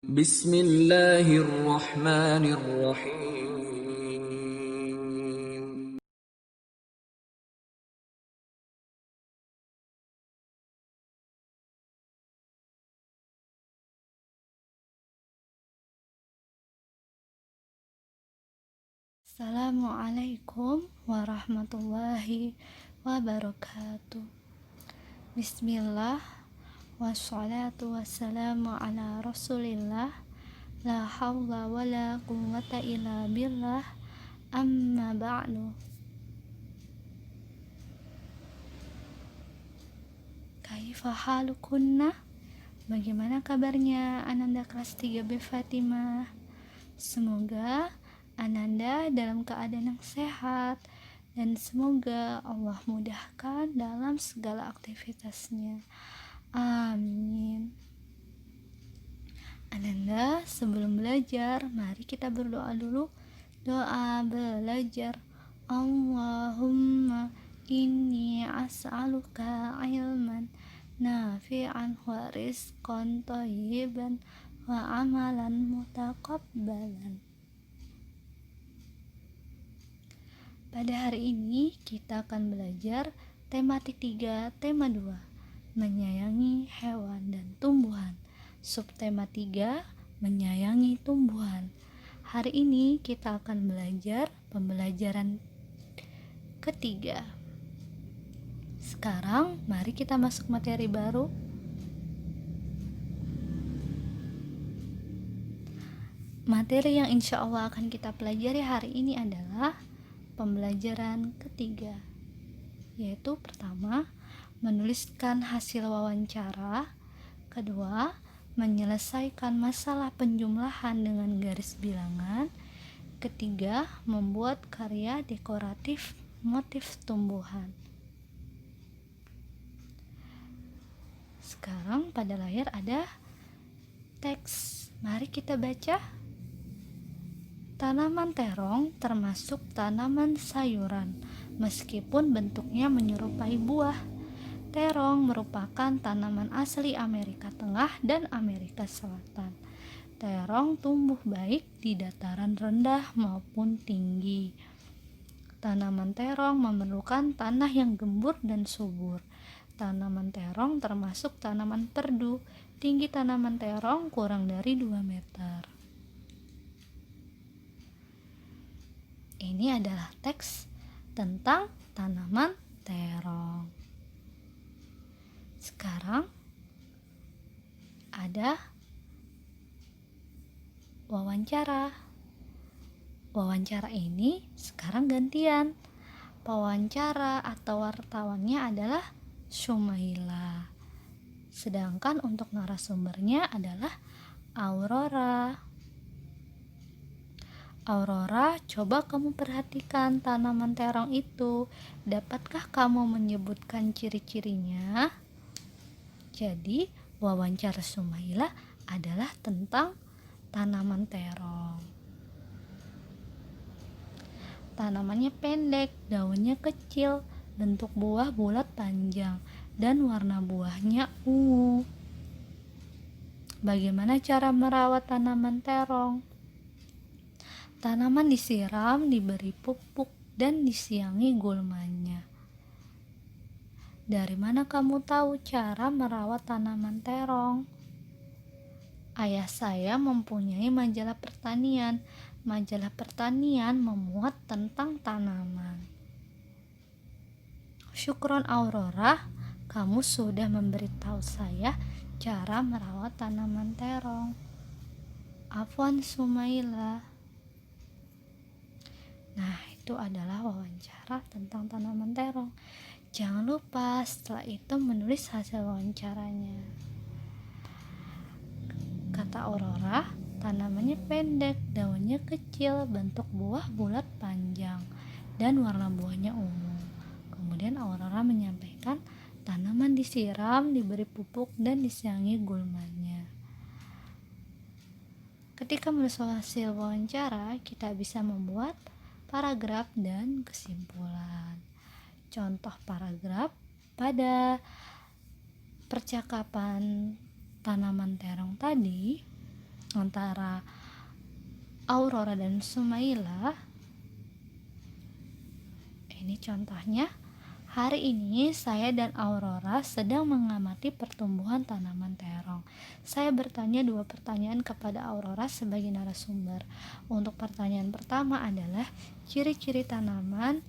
Bismillahirrahmanirrahim. Assalamualaikum warahmatullahi wabarakatuh. Bismillah, wassalatu wassalamu ala rasulillah, la hawla wa la quwwata illa billah, amma ba'du. Kaifa halukunna? Bagaimana kabarnya Ananda kelas 3B Fatimah? Semoga Ananda dalam keadaan yang sehat dan semoga Allah mudahkan dalam segala aktivitasnya. Amin. Ananda, sebelum belajar, mari kita berdoa dulu. Doa belajar. Allahumma inni as'aluka ilman nafi'an wa rizqan thayyiban wa amalan mutaqabbalan. Pada hari ini kita akan belajar tematik 3, tema 2, menyayangi hewan dan tumbuhan. Subtema 3, menyayangi tumbuhan. Hari ini kita akan belajar pembelajaran ketiga. Sekarang mari kita masuk materi baru. Materi yang insya Allah akan kita pelajari hari ini adalah pembelajaran ketiga, yaitu pertama, menuliskan hasil wawancara, kedua, menyelesaikan masalah penjumlahan dengan garis bilangan, ketiga, membuat karya dekoratif motif tumbuhan. Sekarang pada layar ada teks, mari kita baca. Tanaman terong termasuk tanaman sayuran, meskipun bentuknya menyerupai buah. Terong merupakan tanaman asli Amerika Tengah dan Amerika Selatan. Terong tumbuh baik di dataran rendah maupun tinggi. Tanaman terong memerlukan tanah yang gembur dan subur. Tanaman terong termasuk tanaman perdu. Tinggi tanaman terong kurang dari 2 meter. Ini adalah teks tentang tanaman terong. Sekarang ada wawancara. Wawancara ini sekarang gantian. Pewawancara atau wartawannya adalah Sumaila. Sedangkan untuk narasumbernya adalah Aurora. Aurora, coba kamu perhatikan tanaman terong itu. Dapatkah kamu menyebutkan ciri-cirinya? Jadi, wawancara Sumaila adalah tentang tanaman terong. Tanamannya pendek, daunnya kecil, bentuk buah bulat panjang, dan warna buahnya ungu. Bagaimana cara merawat tanaman terong? Tanaman disiram, diberi pupuk, dan disiangi gulmanya. Dari mana kamu tahu cara merawat tanaman terong? Ayah saya mempunyai majalah pertanian. Majalah pertanian memuat tentang tanaman. Syukron Aurora, kamu sudah memberitahu saya cara merawat tanaman terong. Afwan Sumaila. Nah, itu adalah wawancara tentang tanaman terong. Jangan lupa setelah itu menulis hasil wawancaranya. Kata Aurora, tanamannya pendek, daunnya kecil, bentuk buah bulat panjang, dan warna buahnya ungu. Kemudian Aurora menyampaikan tanaman disiram, diberi pupuk, dan disiangi gulmanya. Ketika menulis hasil wawancara, kita bisa membuat paragraf dan kesimpulan. Contoh paragraf pada percakapan tanaman terong tadi, antara Aurora dan Sumaila. Ini contohnya. Hari ini saya dan Aurora sedang mengamati pertumbuhan tanaman terong. Saya bertanya 2 pertanyaan kepada Aurora sebagai narasumber. Untuk pertanyaan pertama adalah ciri-ciri tanaman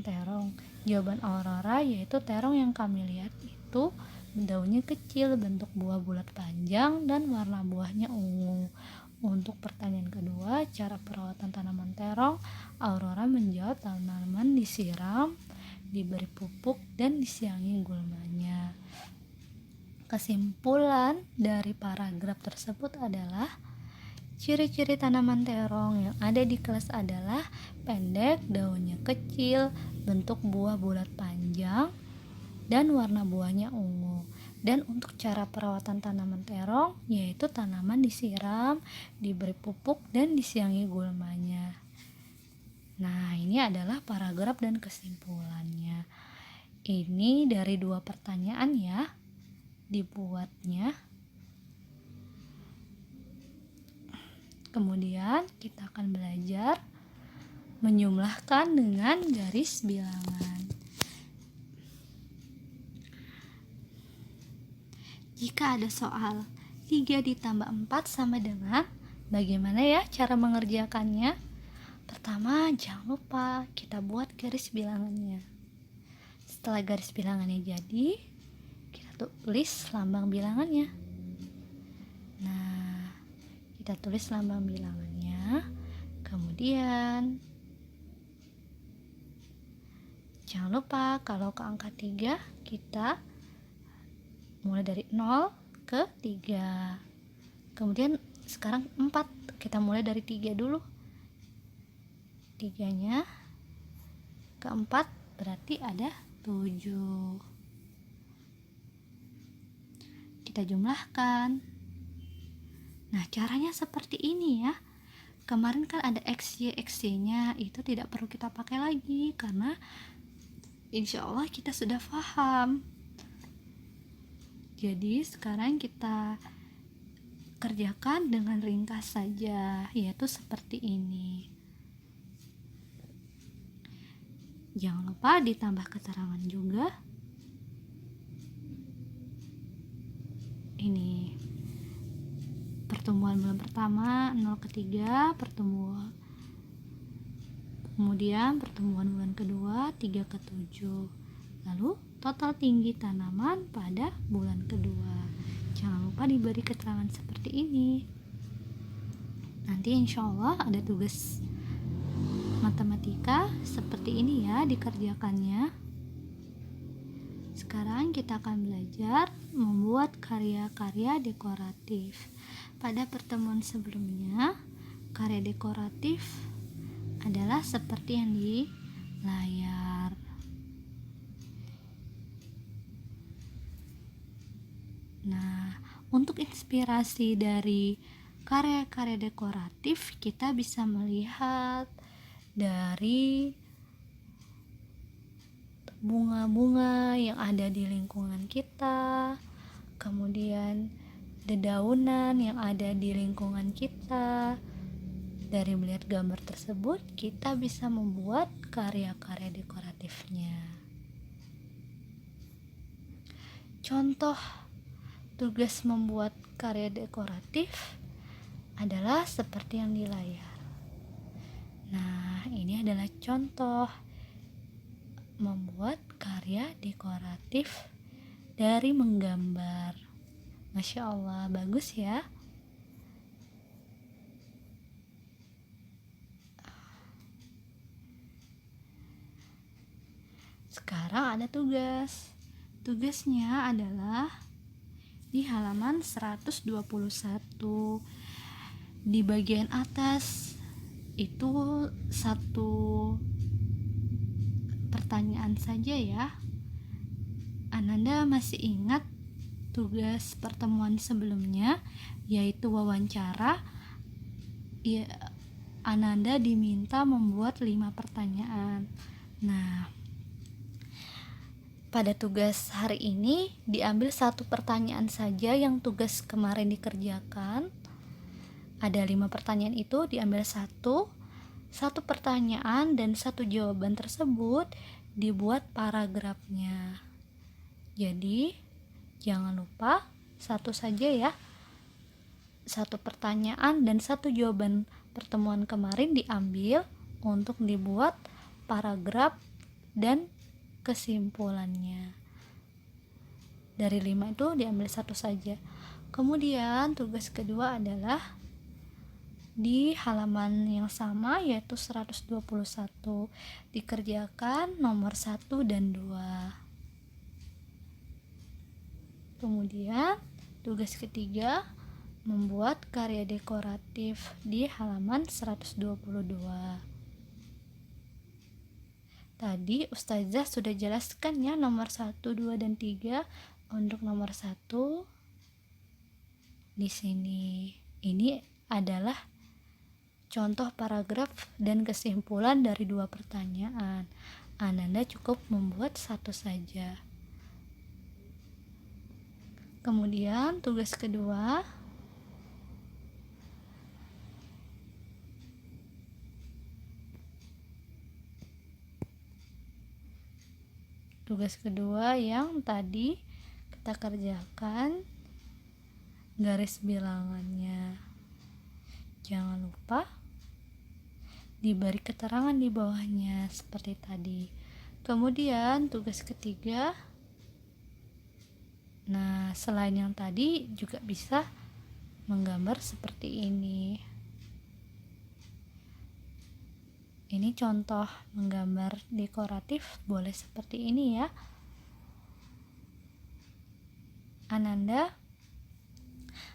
terong. Jawaban Aurora yaitu terong yang kami lihat itu daunnya kecil, bentuk buah bulat panjang, dan warna buahnya ungu. Untuk pertanyaan kedua, cara perawatan tanaman terong, Aurora menjawab tanaman disiram, diberi pupuk, dan disiangi gulmanya. Kesimpulan dari paragraf tersebut adalah ciri-ciri tanaman terong yang ada di kelas adalah pendek, daunnya kecil, bentuk buah bulat panjang, dan warna buahnya ungu. Dan untuk cara perawatan tanaman terong yaitu tanaman disiram, diberi pupuk, dan disiangi gulmanya. Nah, ini adalah paragraf dan kesimpulannya. Ini dari 2 pertanyaan ya dibuatnya. Kemudian kita akan belajar menjumlahkan dengan garis bilangan. Jika ada soal 3 ditambah 4 sama dengan, bagaimana ya cara mengerjakannya? Pertama, jangan lupa kita buat garis bilangannya. Setelah garis bilangannya jadi, kita tulis lambang bilangannya. Nah, kita tulis lambang bilangannya. Kemudian jangan lupa kalau ke angka 3 kita mulai dari 0 ke 3. Kemudian sekarang 4, kita mulai dari 3 dulu. 3-nya ke 4 berarti ada 7. Kita jumlahkan. Nah, caranya seperti ini ya. Kemarin kan ada XY, XY-nya itu tidak perlu kita pakai lagi karena insya Allah kita sudah paham. Jadi sekarang kita kerjakan dengan ringkas saja, yaitu seperti ini. Jangan lupa ditambah keterangan juga. Ini pertumbuhan bulan pertama 0 ke 3, kemudian pertumbuhan bulan kedua 3 ke 7. Lalu total tinggi tanaman pada bulan kedua. Jangan lupa diberi keterangan seperti ini. Nanti insya Allah ada tugas matematika seperti ini ya dikerjakannya. Sekarang kita akan belajar membuat karya-karya dekoratif. Pada pertemuan sebelumnya, karya dekoratif adalah seperti yang di layar. Nah, untuk inspirasi dari karya-karya dekoratif, kita bisa melihat dari bunga-bunga yang ada di lingkungan kita, kemudian dedaunan yang ada di lingkungan kita. Dari melihat gambar tersebut, kita bisa membuat karya-karya dekoratifnya. Contoh tugas membuat karya dekoratif adalah seperti yang di layar. Nah, ini adalah contoh membuat karya dekoratif dari menggambar. Masya Allah, bagus ya. Sekarang ada tugas. Tugasnya adalah di halaman 121. Di bagian atas itu satu pertanyaan saja ya. Ananda masih ingat tugas pertemuan sebelumnya, yaitu wawancara. Ya, Ananda diminta membuat 5 pertanyaan. Nah, Pada tugas hari ini diambil satu pertanyaan saja yang tugas kemarin dikerjakan. Ada 5 pertanyaan itu diambil satu pertanyaan dan satu jawaban tersebut dibuat paragrafnya. Jadi jangan lupa satu saja ya. Satu pertanyaan dan satu jawaban pertemuan kemarin diambil untuk dibuat paragraf dan kesimpulannya. Dari 5 itu diambil satu saja. Kemudian tugas kedua adalah di halaman yang sama, yaitu 121, dikerjakan nomor 1 dan 2. Kemudian tugas ketiga membuat karya dekoratif di halaman 122. Tadi Ustazah sudah jelaskan ya nomor 1, 2, dan 3. Untuk nomor 1 di sini ini adalah contoh paragraf dan kesimpulan dari 2 pertanyaan. Ananda cukup membuat satu saja. Kemudian tugas kedua yang tadi kita kerjakan garis bilangannya. Jangan lupa diberi keterangan di bawahnya seperti tadi. Kemudian tugas ketiga, nah selain yang tadi juga bisa menggambar seperti ini. Ini contoh menggambar dekoratif, boleh seperti ini ya. Ananda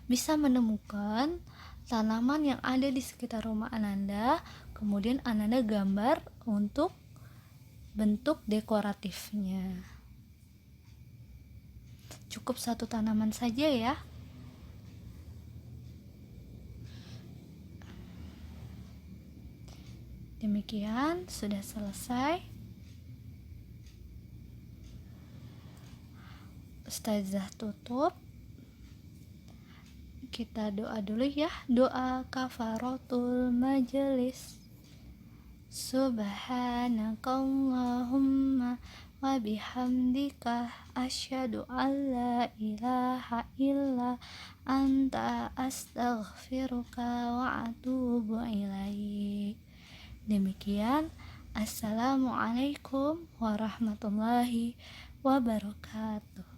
bisa menemukan tanaman yang ada di sekitar rumah Ananda, kemudian Ananda gambar untuk bentuk dekoratifnya. Cukup satu tanaman saja ya. Demikian, sudah selesai. Ustazah tutup. Kita doa dulu ya. Doa kafaratul majelis. Subhanakallahumma wa bihamdika asyhadu an la ilaha illa anta astaghfiruka wa atubu ilaik. Demikian, assalamualaikum warahmatullahi wabarakatuh.